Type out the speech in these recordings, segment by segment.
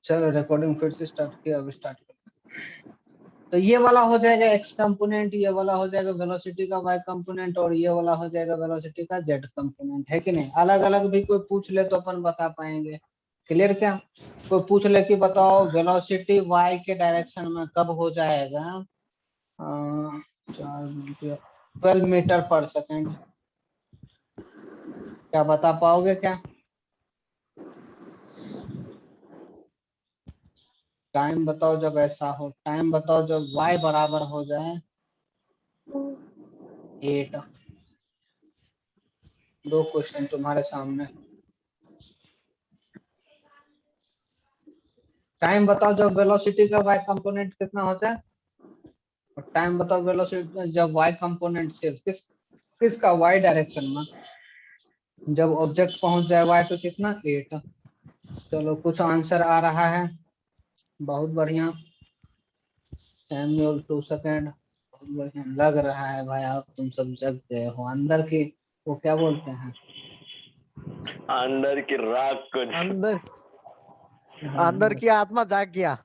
चलो रिकॉर्डिंग फिर से स्टार्ट किया, अब स्टार्ट करते हैं। तो ये वाला हो जाएगा एक्स कंपोनेंट, ये वाला हो जाएगा वेलोसिटी का वाई कंपोनेंट, और ये वाला हो जाएगा वेलोसिटी का जेड कंपोनेंट, है कि नहीं। अलग अलग भी कोई पूछ ले तो अपन बता पाएंगे। क्लियर क्या? कोई पूछ ले कि बताओ वेलोसिटी वाई के डायरेक्शन में कब हो जाएगा 12 मीटर पर सेकेंड, क्या बता पाओगे क्या? टाइम बताओ जब ऐसा हो, टाइम बताओ जब y बराबर हो जाए 8। दो क्वेश्चन तुम्हारे सामने। टाइम बताओ जब वेलोसिटी का y कंपोनेंट कितना होता है, और टाइम बताओ वेलोसिटी जब y कंपोनेंट सिर्फ किसका y डायरेक्शन में, जब ऑब्जेक्ट पहुंच जाए y पे कितना 8। चलो कुछ आंसर आ रहा है, बहुत बढ़िया। सैम्यूल 2 सेकेंड, बहुत बढ़िया लग रहा है भाई, आप तुम सब जग गए हो अंदर की, वो क्या बोलते हैं, अंदर की राख को अंदर की आत्मा जाग गया।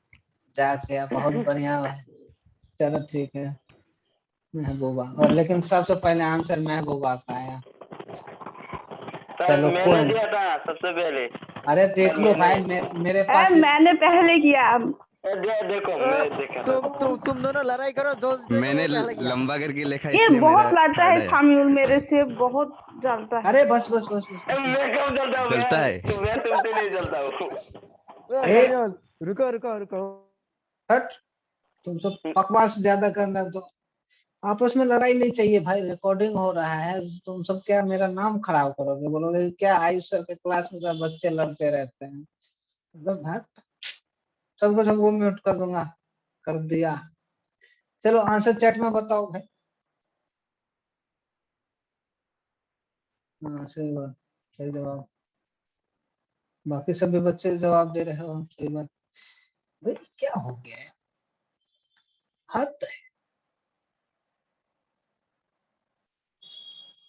जाग गया, बहुत बढ़िया भाई। चलो ठीक है, महबूबा, और लेकिन सबसे पहले आंसर महबूबा का आया। चलो मैंने कोई, दिया था सबसे पहले। अरे देख लो भाई, मेरे पास मैंने पहले किया। देखो मैं देखा था। तुम दोनों लड़ाई करो, जो मैंने लंबा करके लिखा ये इसलिए बहुत मेरा लड़ता है थर्ड आया। शामिल, मेरे से बहुत जलता है। अरे बस बस बस बस, मैं कब चलता हूँ? चलता है। मैं तुमसे नहीं चलता हूँ। रुको रुको रुको, हट, तुम सब बकवास ज्यादा करना, तो आपस में लड़ाई नहीं चाहिए भाई, रिकॉर्डिंग हो रहा है। तुम सब क्या मेरा नाम खराब करोगे, बोलोगे क्या आयुष सर के क्लास में सब बच्चे लड़ते रहते हैं, मतलब हट, सबको म्यूट कर दूंगा, कर दिया। चलो आंसर चैट में बताओ भाई। हाँ सही बात, सही जवाब, बाकी सभी बच्चे जवाब दे रहे हो, सही बात। भाई क्या हो गया है, हद है।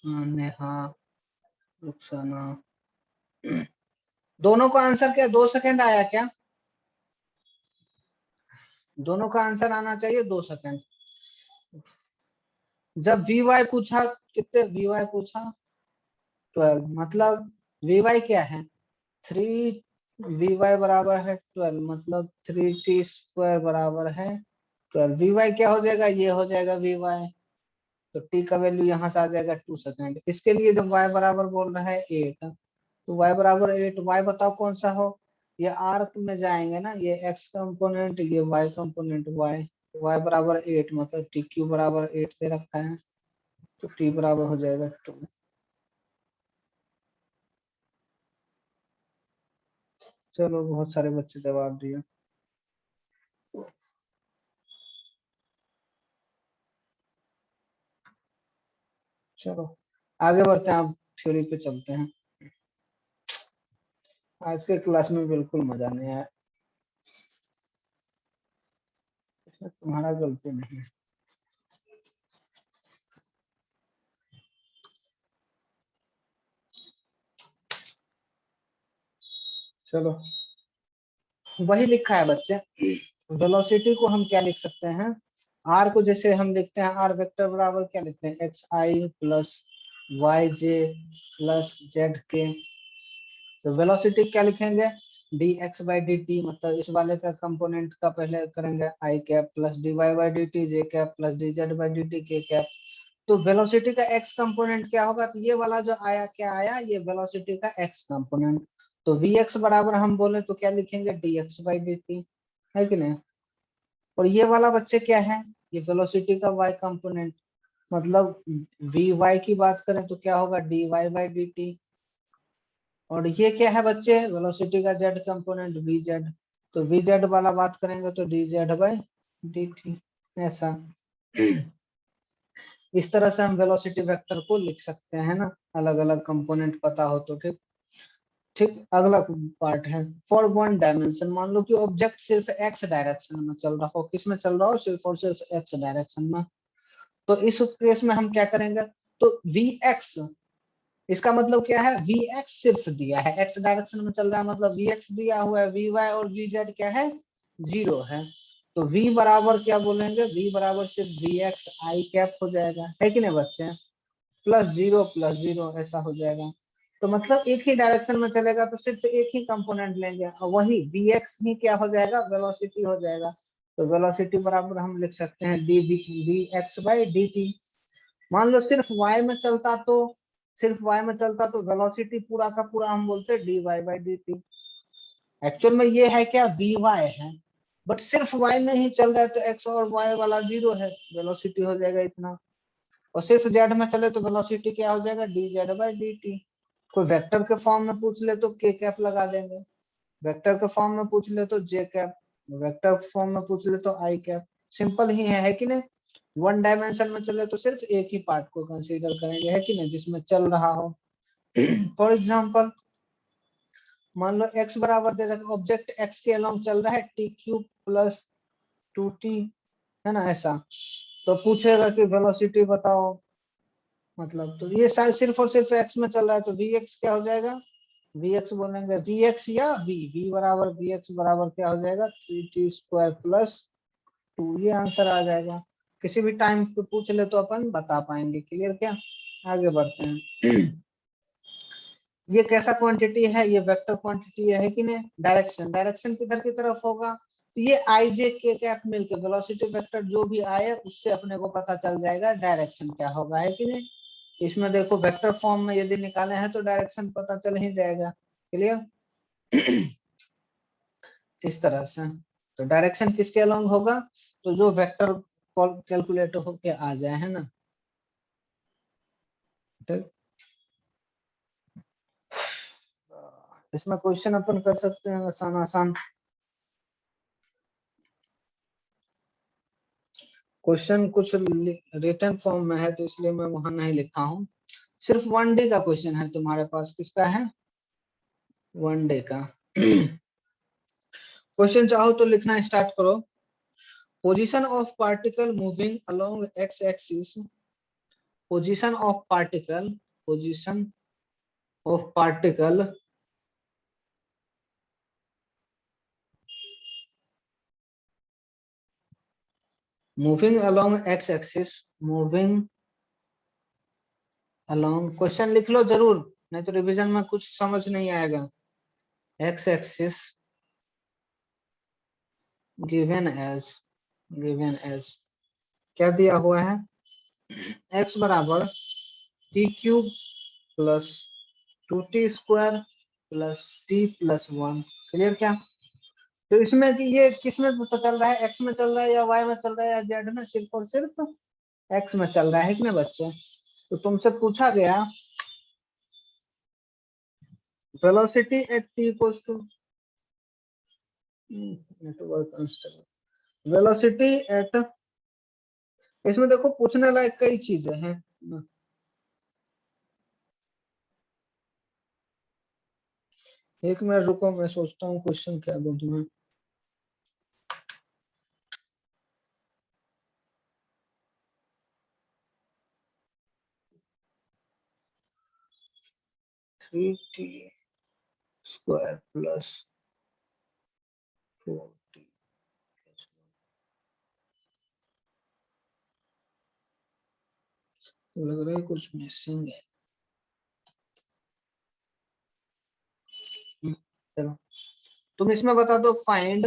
नेहा, रुखसाना, दोनों का आंसर क्या 2 सेकंड आया क्या? दोनों का आंसर आना चाहिए 2 सेकंड। जब वी वाई पूछा, कितने वी वाई पूछा 12, मतलब वी वाई क्या है 3, वी वाई बराबर है 12, मतलब 3t² बराबर है 12। वी वाई क्या हो जाएगा, ये हो जाएगा वी वाई, तो टी का वैल्यू यहाँ से आ जाएगा 2 सेकंड। इसके लिए जब y बराबर बोल रहा है 8, तो y बराबर 8, y बताओ कौन सा हो, ये आर्क में जाएंगे ना, ये x कंपोनेंट, ये y कंपोनेंट, y बराबर 8, मतलब टी क्यू बराबर 8 दे रखा है, तो t बराबर हो जाएगा 2। चलो बहुत सारे बच्चे जवाब दिए। चलो आगे बढ़ते हैं, आप थ्योरी पे चलते हैं। आज के क्लास में बिल्कुल मजा नहीं आया, इसमें तुम्हारा गलती नहीं है। चलो वही लिखा है बच्चे, वेलोसिटी को हम क्या लिख सकते हैं, आर को जैसे हम लिखते हैं, आर वेक्टर बराबर क्या लिखते हैं, x i plus y j plus z के। तो वेलोसिटी क्या लिखेंगे, d x by d t, मतलब इस वाले का कंपोनेंट का पहले करेंगे i cap plus d y by d t j cap plus d z by d t k cap. तो वेलोसिटी का एक्स कंपोनेंट क्या होगा, तो ये वाला जो आया क्या आया, ये वेलोसिटी का एक्स कंपोनेंट। तो वी एक्स बराबर हम बोले तो क्या लिखेंगे, d x by d T, है कि नहीं। और ये वाला बच्चे क्या है, ये वेलोसिटी का वाई कंपोनेंट, मतलब वी वाई की बात करें तो क्या होगा, d y by d t. और ये क्या है बच्चे, वेलोसिटी का जेड कंपोनेंट वी जेड, तो वी जेड वाला बात करेंगे तो d z by d t, ऐसा। इस तरह से हम वेलोसिटी वेक्टर को लिख सकते हैं ना, अलग अलग कंपोनेंट पता हो तो। ठीक ठीक, अगला पार्ट है फॉर वन डायमेंशन। मान लो कि ऑब्जेक्ट सिर्फ एक्स डायरेक्शन में चल रहा हो, किस में चल रहा हो, सिर्फ और सिर्फ एक्स डायरेक्शन में। तो इस केस में हम क्या करेंगे, तो वी एक्स इसका मतलब क्या है, वी एक्स सिर्फ दिया है, एक्स डायरेक्शन में चल रहा है, मतलब वी एक्स दिया हुआ है, वी वाई और वी जेड क्या है, 0 है। तो v बराबर क्या बोलेंगे, v बराबर सिर्फ वी एक्स आई कैप हो जाएगा, है कि नहीं बच्चे, प्लस जीरो ऐसा हो जाएगा। तो मतलब एक ही डायरेक्शन में चलेगा तो सिर्फ एक ही कंपोनेंट लेंगे, और वही वी एक्स ही क्या हो जाएगा, वेलोसिटी हो जाएगा। तो वेलोसिटी बराबर हम लिख सकते हैं D x by d T. मान लो सिर्फ y में चलता तो, सिर्फ y में चलता तो वेलोसिटी पूरा का पूरा हम बोलते d y by d t. Actual में ये है क्या, वी वाई है, बट सिर्फ y में ही चल रहा है तो x और y वाला 0 है, वेलोसिटी हो जाएगा इतना। और सिर्फ z में चले तो वेलोसिटी क्या हो जाएगा, D z by d T. कोई वेक्टर के फॉर्म में पूछ ले तो k कैप लगा देंगे, वेक्टर के फॉर्म में पूछ ले तो j कैप, वेक्टर फॉर्म में पूछ ले तो i कैप। सिंपल ही है कि नहीं। वन डायमेंशन में चले तो सिर्फ एक ही पार्ट को कंसीडर करेंगे, है कि नहीं, जिसमें चल रहा हो। फॉर एग्जाम्पल मान लो x बराबर दे रखा, ऑब्जेक्ट x के अलोंग चल रहा है टी क्यूब प्लस 2t, है ना ऐसा। तो पूछेगा कि वेलोसिटी बताओ, मतलब तो ये शायद सिर्फ और सिर्फ x में चल रहा है, तो vx क्या हो जाएगा, vx बोलेंगे, vx या v बराबर vx बराबर क्या हो जाएगा, 3t स्क्वायर प्लस 2, ये आंसर आ जाएगा। किसी भी टाइम पे पूछ ले तो अपन बता पाएंगे। क्लियर क्या, आगे बढ़ते हैं। ये कैसा क्वांटिटी है, ये वेक्टर क्वांटिटी है कि नहीं। डायरेक्शन, डायरेक्शन किधर की तरफ होगा, तो ये आई जे के कैप मिलकर वेलोसिटी वेक्टर जो भी आए उससे अपने को पता चल जाएगा डायरेक्शन क्या होगा, है कि नहीं। इसमें देखो वेक्टर फॉर्म में यदि निकाले हैं तो डायरेक्शन पता चल ही जाएगा। क्लियर। इस तरह से तो डायरेक्शन किसके अलोंग होगा, तो जो वेक्टर कैलकुलेटर होके आ जाए, है ना। ठीक। इसमें क्वेश्चन अपन कर सकते हैं आसान आसान। क्वेश्चन कुछ रिटन फॉर्म में है तो इसलिए मैं वहां नहीं लिखा हूँ। सिर्फ 1 डे का क्वेश्चन है तुम्हारे पास, किसका है, 1 डे का। क्वेश्चन चाहो तो लिखना स्टार्ट करो। Position of particle moving along x axis, position of particle, position of particle moving along x axis, moving along, question लिख लो जरूर, नहीं तो रिवीजन में कुछ समझ नहीं आएगा। X axis given as, given as क्या दिया हुआ है, x बराबर t cube plus 2t square plus t plus 1। Clear क्या। तो इसमें कि ये किस में तो चल रहा है, x में चल रहा है या y में चल रहा है या z में, सिर्फ और सिर्फ x में चल रहा है कि नहीं बच्चे। तो तुमसे पूछा गया velocity at t equals to, network constant, velocity at, इसमें देखो पूछने लायक कई चीजें हैं। एक मिनट रुको, मैं सोचता हूँ क्वेश्चन क्या दूं तुम्हें। 3t स्क्वायर प्लस 4t, लग रहा है कुछ मिसिंग है। चलो तुम इसमें बता दो, find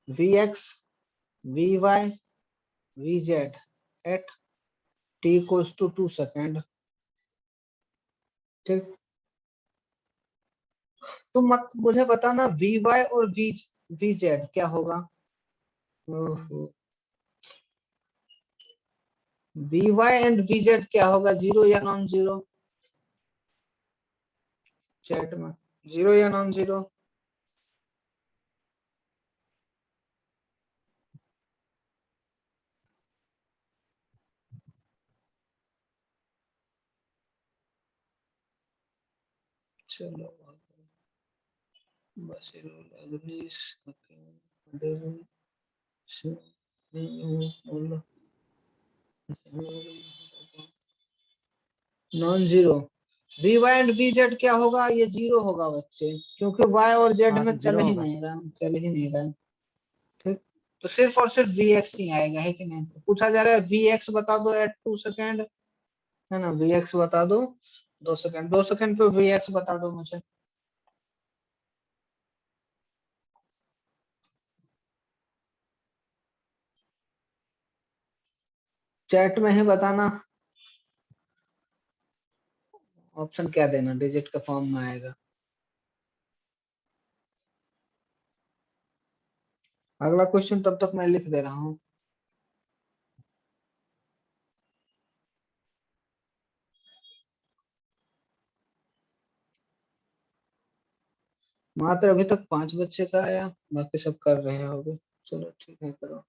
v x v y v z at t equals to 2 second. ठीक, तुम मत मुझे बताना वी वाई और वी जेड क्या होगा। V y and v z क्या होगा, जीरो या नॉन जीरो, चैट में जीरो या नॉन जीरो। चलो बस non zero. B y and b z क्या होगा, ये जीरो होगा बच्चे, क्योंकि वाई और जेड हाँ में सर चल जीरो ही होगा। नहीं रहा, चल ही नहीं रहा। ठीक, तो सिर्फ और सिर्फ वी एक्स ही आएगा, है कि नहीं। तो पूछा जा रहा है वी एक्स बता दो एट 2 सेकेंड, है ना, वी एक्स बता दो 2 सेकेंड, 2 सेकेंड पे वी एक्स बता दो मुझे। चैट में ही बताना, ऑप्शन क्या देना, डिजिट के फॉर्म में आएगा। अगला क्वेश्चन तब तक मैं लिख दे रहा हूँ। मात्र अभी तक 5 बच्चे का आया, बाकी सब कर रहे होगे। चलो ठीक है, करो।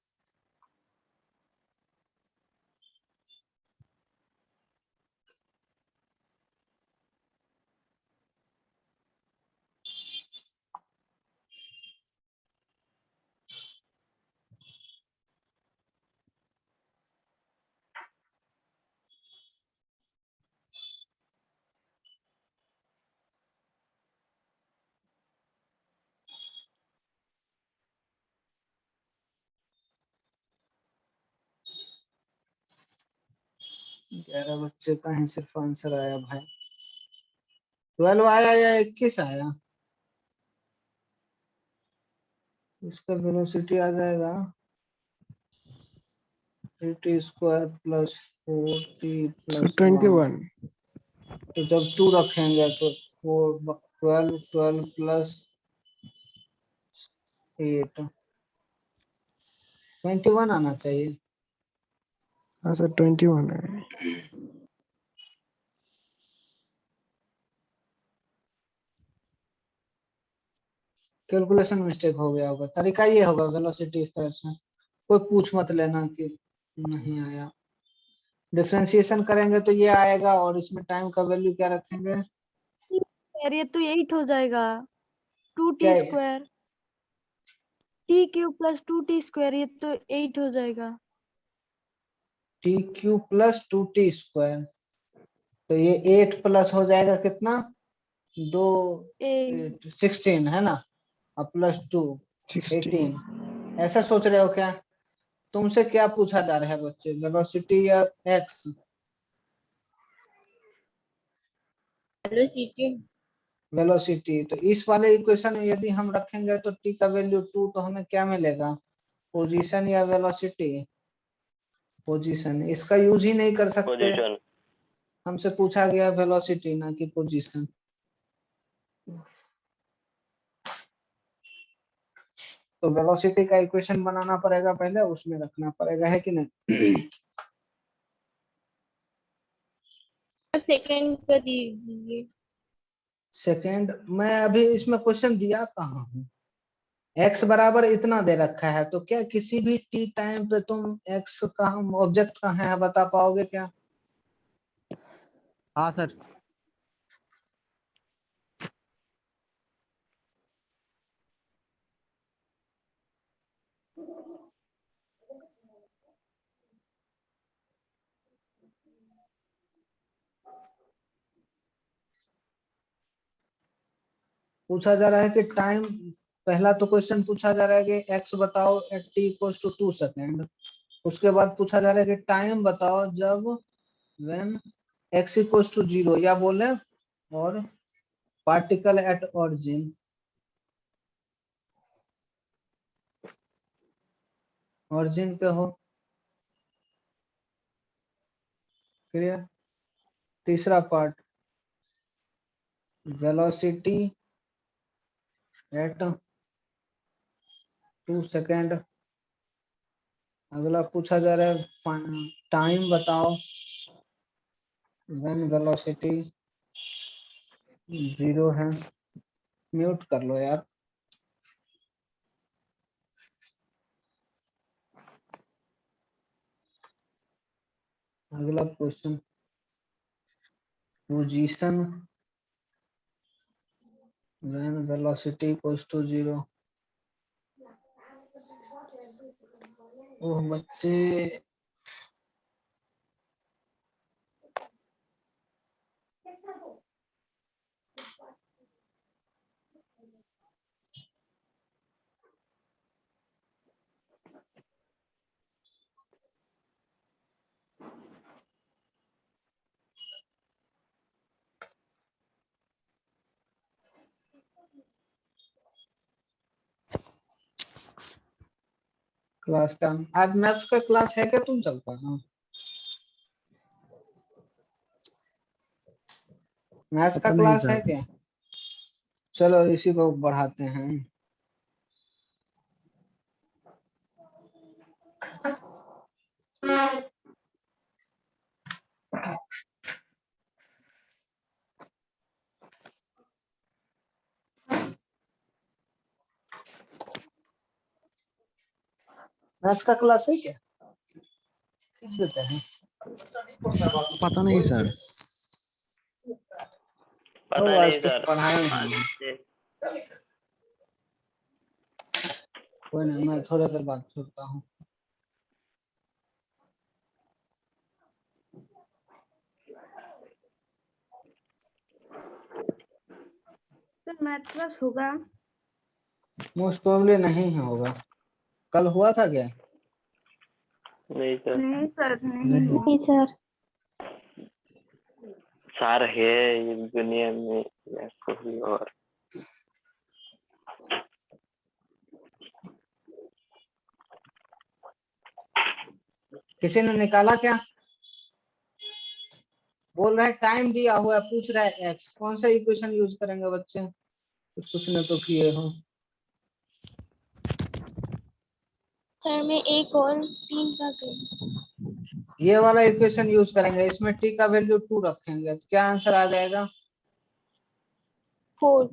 ग्यारह बच्चे का ही सिर्फ आंसर आया भाई। 12 आया या 21 आया? इसका वेलोसिटी आ जाएगा 3t² प्लस 4t प्लस 1। 21। तो जब 2 रखेंगे तो 12 12 प्लस 8 21 आना चाहिए। हाँ सर 21 है। कैलकुलेशन मिस्टेक हो गया होगा, तरीका ये होगा वेलोसिटी इस तरह से, कोई पूछ मत लेना कि नहीं आया। डिफरेंशिएशन करेंगे तो ये आएगा, और इसमें टाइम का वैल्यू क्या रखेंगे? यार ये तो 8 हो जाएगा। क्या 2t² t³ प्लस 2t² ये तो 8 हो जाएगा। टी क्यू प्लस 2t², तो ये 8 प्लस हो जाएगा कितना, 2 8 16 है ना, और प्लस 2 16। 18। ऐसा सोच रहे हो क्या? तुमसे क्या पूछा जा रहा है बच्चे, वेलोसिटी या एक्स? वेलोसिटी। तो इस वाले इक्वेशन में यदि हम रखेंगे तो टी का वैल्यू 2, तो हमें क्या मिलेगा, पोजीशन या वेलोसिटी? पोजीशन। इसका यूज ही नहीं कर सकते, पोजीशन। हमसे पूछा गया वेलोसिटी ना कि पोजीशन। तो वेलोसिटी का इक्वेशन बनाना पड़ेगा पहले, उसमें रखना पड़ेगा, है कि नहीं। सेकंड कर दीजिए। सेकेंड, मैं अभी इसमें क्वेश्चन दिया कहाँ हूँ? एक्स बराबर इतना दे रखा है, तो क्या किसी भी टी टाइम पे तुम एक्स का हम ऑब्जेक्ट कहाँ है बता पाओगे क्या? हाँ सर। पूछा जा रहा है कि टाइम, पहला तो क्वेश्चन पूछा जा रहा है कि एक्स बताओ at t equals to 2 second. उसके बाद पूछा जा रहा है कि टाइम बताओ जब व्हेन एक्स इक्वल्स टू 0, या बोले और पार्टिकल एट ऑरिजिन। ऑरिजिन पे हो, क्लियर। तीसरा पार्ट, वेलोसिटी एट 2 सेकेंड। अगला पूछा जा रहा है टाइम बताओ व्हेन वेलोसिटी 0 है। म्यूट कर लो यार। अगला question, position when velocity equals to 0। Oh बच्चे, क्लास का आज मैथ्स का क्लास है क्या तुम सबका? हाँ, मैथ्स का पता नहीं क्लास है सर। क्या? चलो इसी को बढ़ाते हैं। मैथ्स का क्लास है क्या? किस देते हैं? पता नहीं सर। पता आज नहीं कुछ सर। पढ़ाए आज हैं। से- कोई नहीं, मैं थोड़ा देर बाद छोड़ता हूँ। तो मैथ क्लास होगा? मोस्ट प्रोबेबली नहीं होगा। कल हुआ था क्या? नहीं सर। नहीं सर, नहीं नहीं। हुआ। नहीं सर। सार है इस दुनिया में या कोई और। किसी ने निकाला क्या? बोल रहा है टाइम दिया हुआ है, पूछ रहा है एक्स, कौन सा इक्वेशन यूज करेंगे बच्चे? कुछ ने तो किए हो। सर मैं एक और 3 का करूँ? ये वाला इक्वेशन यूज करेंगे, इसमें टी का वैल्यू 2 रखेंगे तो क्या आंसर आ जाएगा? 4।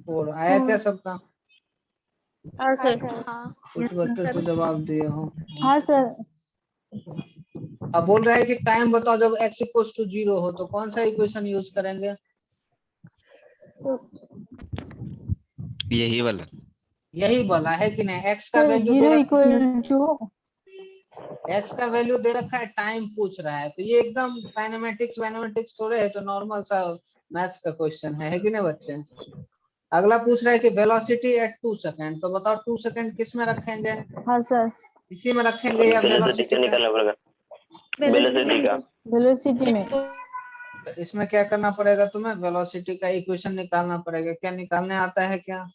4 आया क्या सबका? हाँ सर। कुछ बच्चे तो जवाब दिए हो। हाँ सर। अब बोल रहा है कि टाइम बताओ जब x इक्वल टू 0 हो तो कौन सा इक्वेशन यूज करेंगे? यही वाला। यही बोला है कि नहीं? x का सर वैल्यू दे 0 रखा इक्वल टू है, x का वैल्यू दे रखा है, टाइम पूछ रहा है, तो ये एकदम काइनेमेटिक्स वैनेमेटिक्स थोड़े है, तो नॉर्मल सा मैथ्स का क्वेश्चन है कि नहीं बच्चे? अगला पूछ रहा है कि वेलोसिटी एट 2 सेकंड, तो बताओ 2 सेकंड किस में रखेंगे? हाँ सर। इसी में रखेंगे या वेलोसिटी वेलोसिटी का का? निकालना पड़ेगा। वेलोसिटी का। वेलोसिटी में। तो इसमें क्या करना पड़ेगा तुम्हें? वेलोसिटी का इक्वेशन निकालना पड़ेगा। क्या निकालने आता है क्या?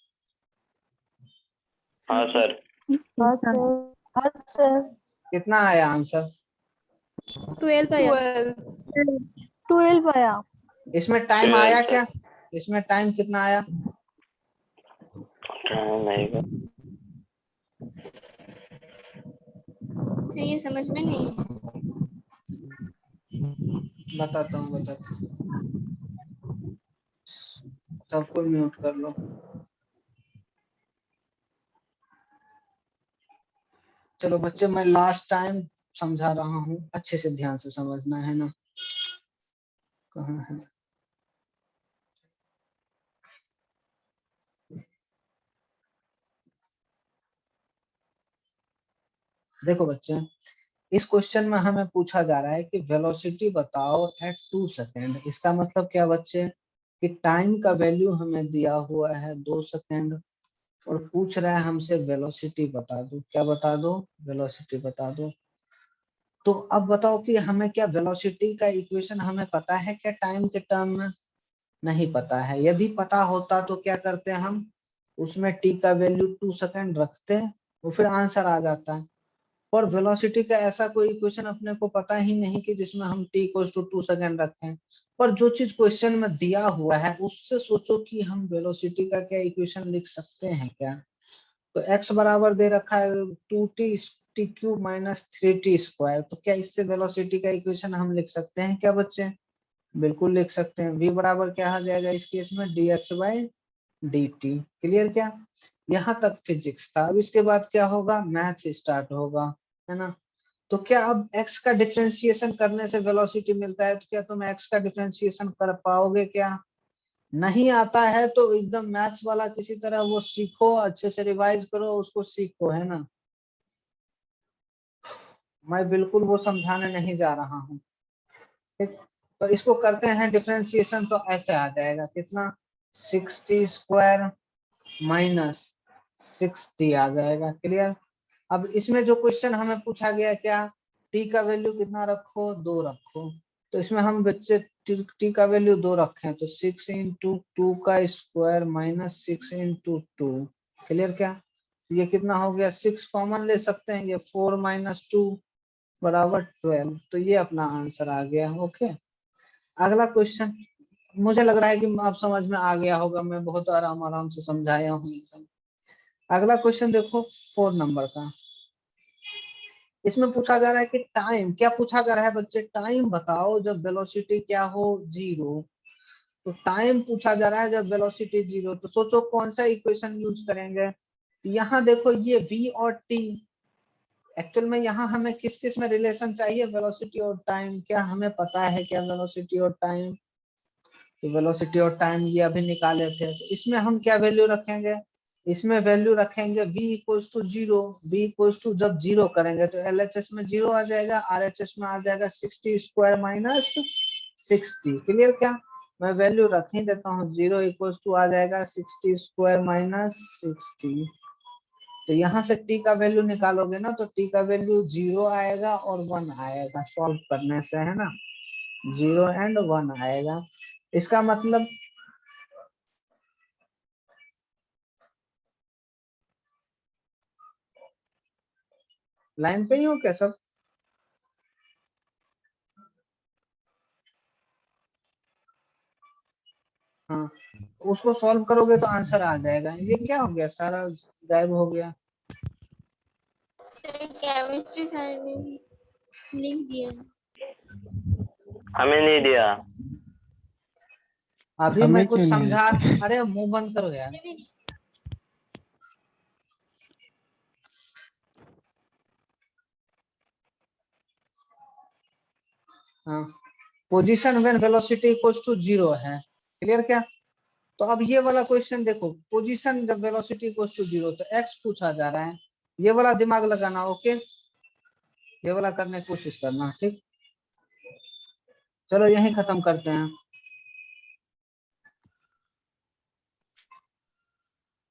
हाँ सर। हाँ सर। हाँ सर। कितना आया आंसर? 12 आया। 12 आया। इसमें टाइम आया सर। क्या? इसमें टाइम कितना आया? नहीं ये समझ में नहीं। बताता हूँ। सबको म्यूट कर लो। चलो बच्चे, मैं लास्ट टाइम समझा रहा हूँ, अच्छे से ध्यान से समझना है ना। कहाँ है? देखो बच्चे, इस क्वेश्चन में हमें पूछा जा रहा है कि वेलोसिटी बताओ एट 2 सेकेंड। इसका मतलब क्या बच्चे कि टाइम का वैल्यू हमें दिया हुआ है 2 सेकेंड और पूछ रहा है हमसे वेलोसिटी बता दो। क्या बता दो? वेलोसिटी बता दो। तो अब बताओ कि हमें क्या वेलोसिटी का इक्वेशन हमें पता है क्या टाइम के टर्म में? नहीं पता है। यदि पता होता तो क्या करते हैं हम? उसमें टी का वैल्यू 2 सेकेंड रखते हैं और फिर आंसर आ जाता है। और वेलोसिटी का ऐसा कोई इक्वेशन अपने को पता ही नहीं कि जिसमें हम t इक्वल टू 2 सेकेंड रखें। पर जो चीज क्वेश्चन में दिया हुआ है उससे सोचो कि हम वेलोसिटी का क्या इक्वेशन लिख सकते हैं क्या? तो x बराबर दे रखा है 2t T cube minus 3t square, तो क्या इससे वेलोसिटी का इक्वेशन हम लिख सकते हैं क्या बच्चे? बिल्कुल लिख सकते हैं। v बराबर क्या आ जाएगा इस केस में? dx by dt। क्लियर क्या? यहाँ तक फिजिक्स था। अब इसके बाद क्या होगा? मैथ स्टार्ट होगा, है ना? तो क्या अब x का डिफरेंशिएशन करने से वेलोसिटी मिलता है, तो क्या तुम x का डिफरेंशिएशन कर पाओगे क्या? नहीं आता है तो एकदम मैथ्स वाला किसी तरह वो सीखो, अच्छे से रिवाइज करो, उसको सीखो, है ना? मैं बिल्कुल वो समझाने नहीं जा रहा हूँ। तो इसको करते हैं डिफरेंशिएशन, तो ऐसे आ जाएगा कितना 60 स्क्वायर माइनस 60 आ जाएगा। क्लियर। अब इसमें जो क्वेश्चन हमें पूछा गया क्या, टी का वैल्यू कितना रखो, 2 रखो। तो इसमें हम बच्चे टी का वैल्यू 2 रखें तो 6 इंटू 2 का स्क्वायर माइनस 6 इंटू 2। क्लियर क्या, ये कितना हो गया, 6 कॉमन ले सकते हैं, ये 4 माइनस 2 बराबर 12। तो ये अपना आंसर आ गया। ओके, अगला क्वेश्चन, मुझे लग रहा है कि आप समझ में आ गया होगा, मैं बहुत आराम से समझाया हूँ एकदम। अगला क्वेश्चन देखो 4 नंबर का। इसमें पूछा जा रहा है कि टाइम, क्या पूछा जा रहा है बच्चे, टाइम बताओ जब वेलोसिटी क्या हो 0। तो टाइम पूछा जा रहा है जब वेलोसिटी 0, तो सोचो कौन सा इक्वेशन यूज करेंगे। तो यहाँ देखो ये v और t, एक्चुअल में यहाँ हमें किस किस में रिलेशन चाहिए, वेलोसिटी और टाइम। क्या हमें पता है क्या वेलोसिटी और टाइम, तो वेलोसिटी और टाइम ये अभी निकाले थे। तो इसमें हम क्या वैल्यू रखेंगे, इसमें वैल्यू रखेंगे v equals to 0। v equals to जब 0 करेंगे तो LHS में 0 आ जाएगा, RHS में आ जाएगा 60 स्क्वायर माइनस 60। क्लियर क्या, मैं वैल्यू रख ही देता हूँ, 0 इक्वल्स टू आ जाएगा 60 स्क्वायर माइनस 60। तो यहाँ से t का वैल्यू निकालोगे ना, तो t का वैल्यू 0 आएगा और 1 आएगा, सॉल्व करने से, है ना, 0 एंड 1 आएगा। इसका मतलब लाइन पे ही हो क्या सब, हाँ, उसको सॉल्व करोगे तो आंसर आ जाएगा। ये क्या हो गया, सारा गायब हो गया। केमिस्ट्री सर ने लिख दिया। हमें नहीं दिया। अभी हमें मैं कुछ क्यों नहीं समझा, अरे मुंह बंद करो यार। हाँ, position when velocity equals to 0 है। क्लियर क्या, तो अब ये वाला क्वेश्चन देखो, पोजीशन जब वेलोसिटी इक्वल्स टू 0, तो x पूछा जा रहा है, ये वाला दिमाग लगाना। ओके, ये वाला करने की कोशिश करना, ठीक। चलो यहीं खत्म करते हैं।